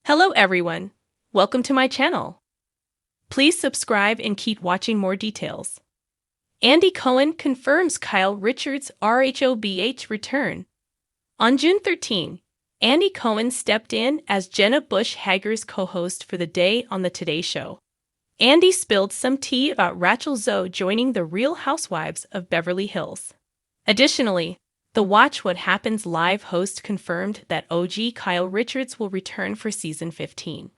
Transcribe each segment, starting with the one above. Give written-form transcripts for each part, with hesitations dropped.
Hello everyone, welcome to my channel. Please subscribe and keep watching more details. Andy Cohen confirms Kyle Richards' RHOBH return. On June 13, Andy Cohen stepped in as Jenna Bush Hager's co-host for the day on The Today Show. Andy spilled some tea about RHOBH joining the Real Housewives of Beverly Hills. Additionally, the Watch What Happens Live host confirmed that OG Kyle Richards will return for season 15.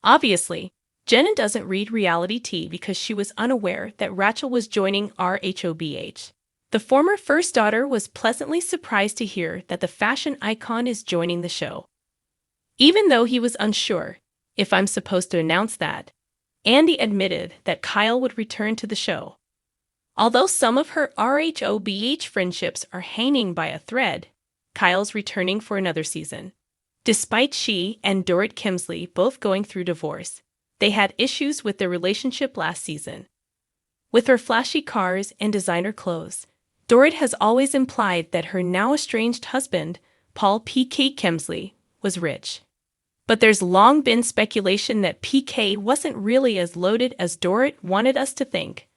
Obviously, Jenna doesn't read reality tea because she was unaware that Rachel was joining RHOBH. The former first daughter was pleasantly surprised to hear that the fashion icon is joining the show. Even though he was unsure if I'm supposed to announce that, Andy admitted that Kyle would return to the show. Although some of her RHOBH friendships are hanging by a thread, Kyle's returning for another season. Despite she and Dorit Kemsley both going through divorce, they had issues with their relationship last season. With her flashy cars and designer clothes, Dorit has always implied that her now estranged husband, Paul PK Kemsley, was rich. But there's long been speculation that PK wasn't really as loaded as Dorit wanted us to think.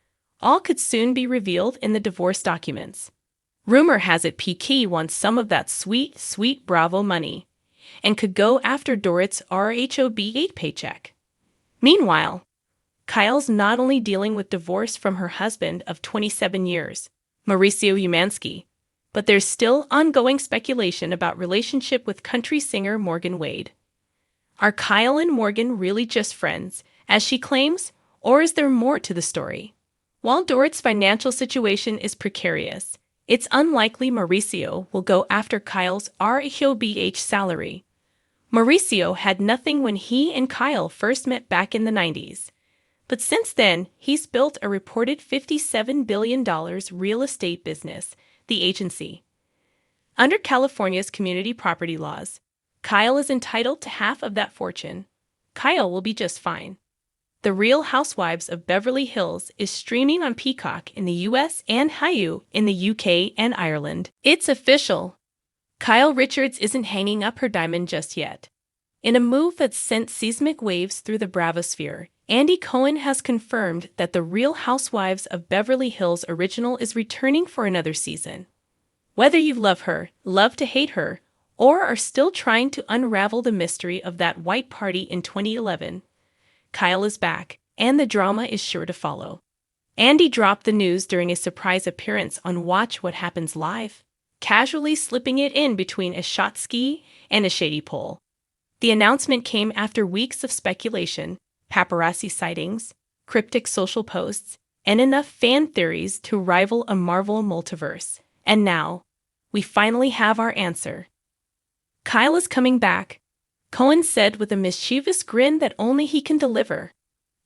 All could soon be revealed in the divorce documents. Rumor has it PK wants some of that sweet Bravo money and could go after Dorit's RHOBH paycheck. Meanwhile, Kyle's not only dealing with divorce from her husband of 27 years, Mauricio Umansky, but there's still ongoing speculation about relationship with country singer Morgan Wade. Are Kyle and Morgan really just friends, as she claims, or is there more to the story? While Dorit's financial situation is precarious, it's unlikely Mauricio will go after Kyle's RHOBH salary. Mauricio had nothing when he and Kyle first met back in the 90s. But since then, he's built a reported $57 billion real estate business, the agency. Under California's community property laws, Kyle is entitled to half of that fortune. Kyle will be just fine. The Real Housewives of Beverly Hills is streaming on Peacock in the US and Hulu in the UK and Ireland. It's official. Kyle Richards isn't hanging up her diamond just yet. In a move that sent seismic waves through the Bravosphere, Andy Cohen has confirmed that the Real Housewives of Beverly Hills original is returning for another season. Whether you love her, love to hate her, or are still trying to unravel the mystery of that white party in 2011, Kyle is back, and the drama is sure to follow. Andy dropped the news during a surprise appearance on Watch What Happens Live, casually slipping it in between a shot ski and a shady pole. The announcement came after weeks of speculation, paparazzi sightings, cryptic social posts, and enough fan theories to rival a Marvel multiverse. And now, we finally have our answer. Kyle is coming back, Cohen said with a mischievous grin that only he can deliver.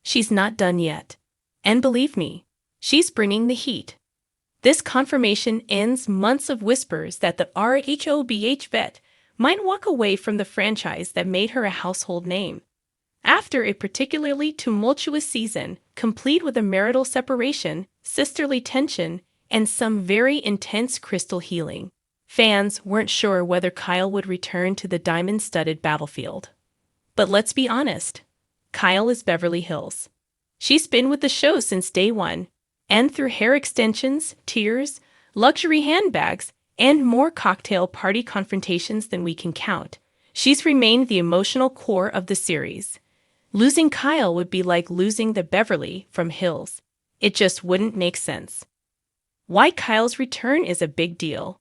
She's not done yet. And believe me, she's bringing the heat. This confirmation ends months of whispers that the RHOBH vet might walk away from the franchise that made her a household name. After a particularly tumultuous season, complete with a marital separation, sisterly tension, and some very intense crystal healing, fans weren't sure whether Kyle would return to the diamond-studded battlefield. But let's be honest, Kyle is Beverly Hills. She's been with the show since day one, and through hair extensions, tears, luxury handbags, and more cocktail party confrontations than we can count, she's remained the emotional core of the series. Losing Kyle would be like losing the Beverly from Hills. It just wouldn't make sense. Why Kyle's return is a big deal.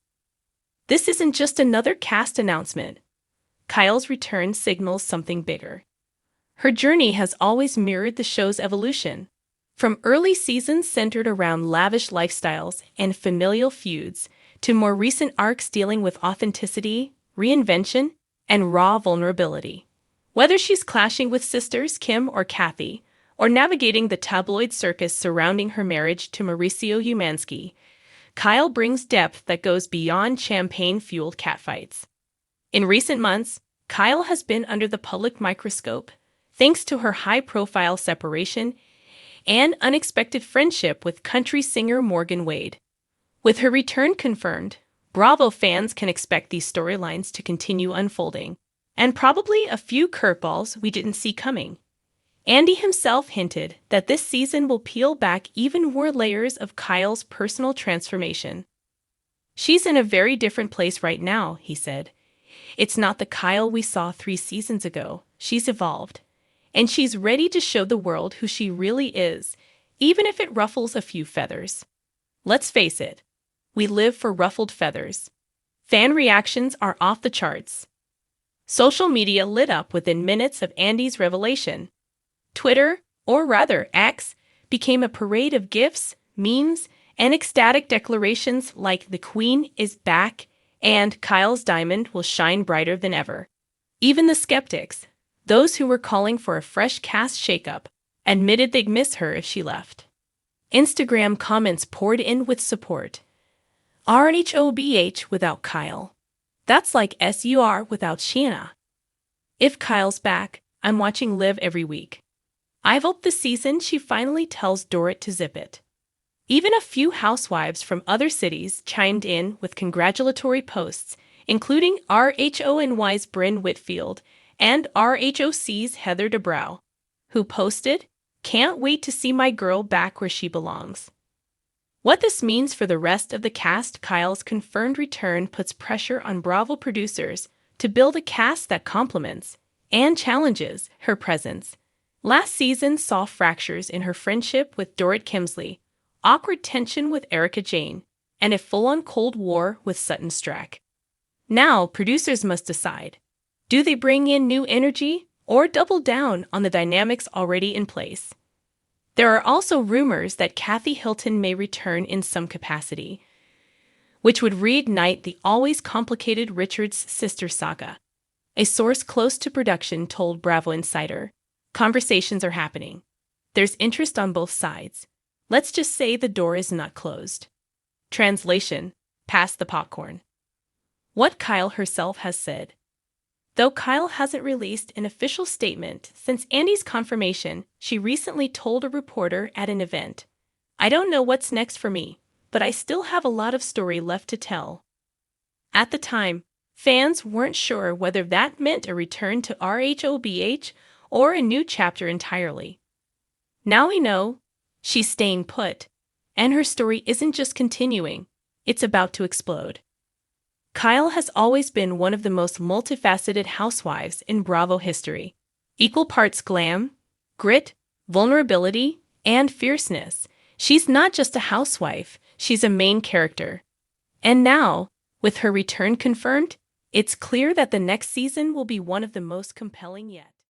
This isn't just another cast announcement. Kyle's return signals something bigger. Her journey has always mirrored the show's evolution. From early seasons centered around lavish lifestyles and familial feuds, to more recent arcs dealing with authenticity, reinvention, and raw vulnerability. Whether she's clashing with sisters Kim or Kathy, or navigating the tabloid circus surrounding her marriage to Mauricio Umansky, Kyle brings depth that goes beyond champagne-fueled catfights. In recent months, Kyle has been under the public microscope, thanks to her high-profile separation and unexpected friendship with country singer Morgan Wade. With her return confirmed, Bravo fans can expect these storylines to continue unfolding, and probably a few curveballs we didn't see coming. Andy himself hinted that this season will peel back even more layers of Kyle's personal transformation. "She's in a very different place right now," he said. "It's not the Kyle we saw 3 seasons ago. She's evolved. And she's ready to show the world who she really is, even if it ruffles a few feathers." Let's face it, we live for ruffled feathers. Fan reactions are off the charts. Social media lit up within minutes of Andy's revelation. Twitter, or rather X, became a parade of gifs, memes, and ecstatic declarations like "the Queen is back" and "Kyle's diamond will shine brighter than ever." Even the skeptics, those who were calling for a fresh cast shakeup, admitted they'd miss her if she left. Instagram comments poured in with support. "RHOBH without Kyle. That's like SUR without Sheena. If Kyle's back, I'm watching Liv every week. I hope this season she finally tells Dorit to zip it." Even a few housewives from other cities chimed in with congratulatory posts, including RHONY's Bryn Whitfield and RHOC's Heather Dubrow, who posted, "Can't wait to see my girl back where she belongs." What this means for the rest of the cast: Kyle's confirmed return puts pressure on Bravo producers to build a cast that complements and challenges her presence. Last season saw fractures in her friendship with Dorit Kemsley, awkward tension with Erica Jane, and a full-on Cold War with Sutton Strack. Now, producers must decide. Do they bring in new energy or double down on the dynamics already in place? There are also rumors that Kathy Hilton may return in some capacity, which would reignite the always complicated Richards sister saga. A source close to production told Bravo Insider, "Conversations are happening. There's interest on both sides. Let's just say the door is not closed." Translation: pass the popcorn. What Kyle herself has said. Though Kyle hasn't released an official statement since Andy's confirmation, she recently told a reporter at an event, "I don't know what's next for me, but I still have a lot of story left to tell." At the time, fans weren't sure whether that meant a return to RHOBH or a new chapter entirely. Now we know she's staying put, and her story isn't just continuing, it's about to explode. Kyle has always been one of the most multifaceted housewives in Bravo history. Equal parts glam, grit, vulnerability, and fierceness. She's not just a housewife, she's a main character. And now, with her return confirmed, it's clear that the next season will be one of the most compelling yet.